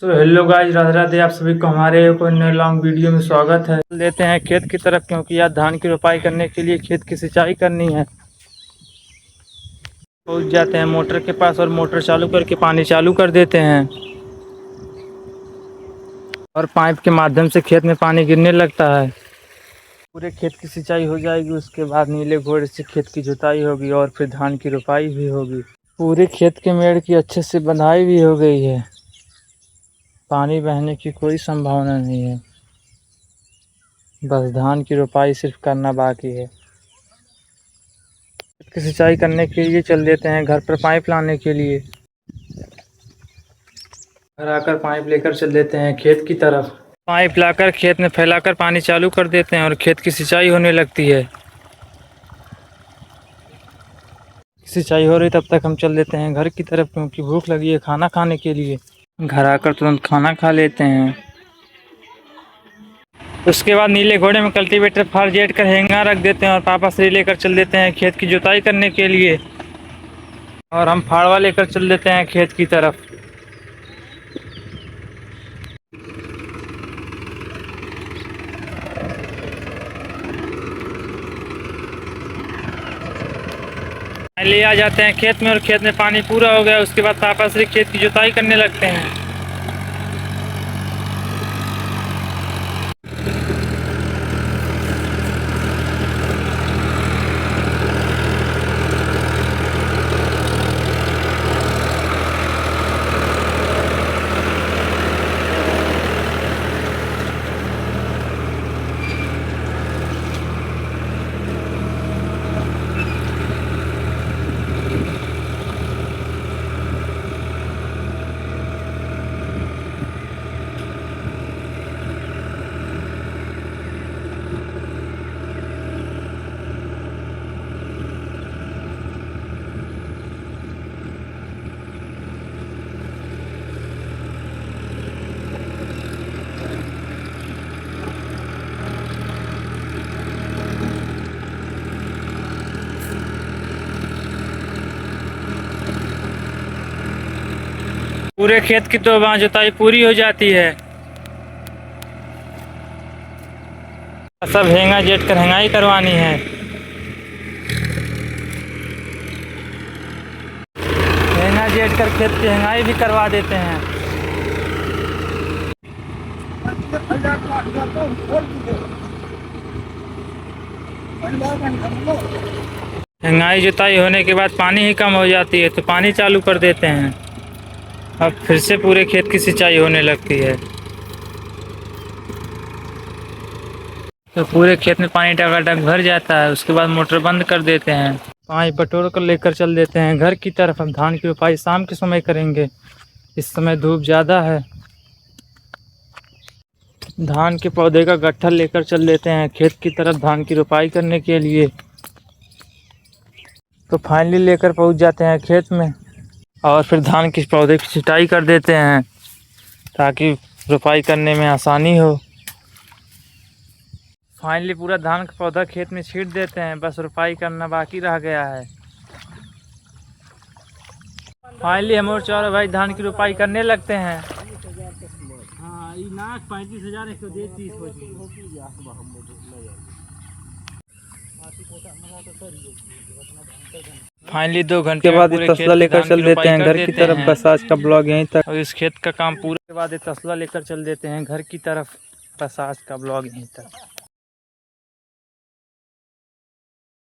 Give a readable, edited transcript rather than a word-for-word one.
तो hello guys, Radhe Radhe. आप सभी को हमारे एक नए लॉन्ग वीडियो में स्वागत है। लेते हैं खेत की तरफ, क्योंकि यार धान की रोपाई करने के लिए खेत की सिंचाई करनी है। पहुंच जाते हैं मोटर के पास और मोटर चालू करके पानी चालू कर देते हैं और पाइप के माध्यम से खेत में पानी गिरने लगता है। पूरे खेत की सिंचाई हो जाएगी, उसके बाद नीले घोड़े से खेत की जुताई होगी और फिर धान की रोपाई भी होगी। पूरे खेत के मेड़ की अच्छे से बंधाई भी हो गई है। पानी बहने की कोई संभावना नहीं है, बस धान की रोपाई सिर्फ करना बाकी है। खेत की सिंचाई करने के लिए चल देते हैं घर पर पाइप लाने के लिए। घर आकर पाइप लेकर चल देते हैं खेत की तरफ। पाइप लाकर खेत में फैलाकर पानी चालू कर देते हैं और खेत की सिंचाई होने लगती है। सिंचाई हो रही तब तक हम चल देते हैं घर की तरफ, क्योंकि भूख लगी है खाना खाने के लिए। घर आकर तुरंत खाना खा लेते हैं। उसके बाद नीले घोड़े में कल्टीवेटर फाड़ जेट कर हेंगा रख देते हैं और पापा से लेकर चल देते हैं खेत की जुताई करने के लिए। और हम फाड़वा लेकर चल देते हैं खेत की तरफ। ले आ जाते हैं खेत में और खेत में पानी पूरा हो गया। उसके बाद पापा से खेत की जुताई करने लगते हैं। पूरे खेत की तो वहाँ जुताई पूरी हो जाती है। सब हेंगा जेट कर हेंगाई करवानी है। हेंगा जेट कर खेत की हेंगाई भी करवा देते हैं। हेंगाई जुताई होने के बाद पानी ही कम हो जाती है, तो पानी चालू कर देते हैं। अब फिर से पूरे खेत की सिंचाई होने लगती है। तो पूरे खेत में पानी टकाटक भर जाता है। उसके बाद मोटर बंद कर देते हैं। पाइप बटोर कर लेकर चल देते हैं घर की तरफ। हम धान की रोपाई शाम के समय करेंगे, इस समय धूप ज़्यादा है। धान के पौधे का गट्ठर लेकर चल देते हैं खेत की तरफ धान की रोपाई करने के लिए। तो फाइनली लेकर पहुंच जाते हैं खेत में और फिर धान के पौधे की छटाई कर देते हैं, ताकि रोपाई करने में आसानी हो। फाइनली पूरा धान का पौधा खेत में छींट देते हैं, बस रोपाई करना बाकी रह गया है। फाइनली हम और चारों भाई धान की रोपाई करने लगते हैं। फाइनली 2 घंटे के बाद ये तसला लेकर चल देते हैं घर की तरफ। बस आज का ब्लॉग यहीं तक। और इस खेत का काम पूरे के बाद ये तसला लेकर चल देते हैं घर की तरफ। बस आज का ब्लॉग यहीं तक।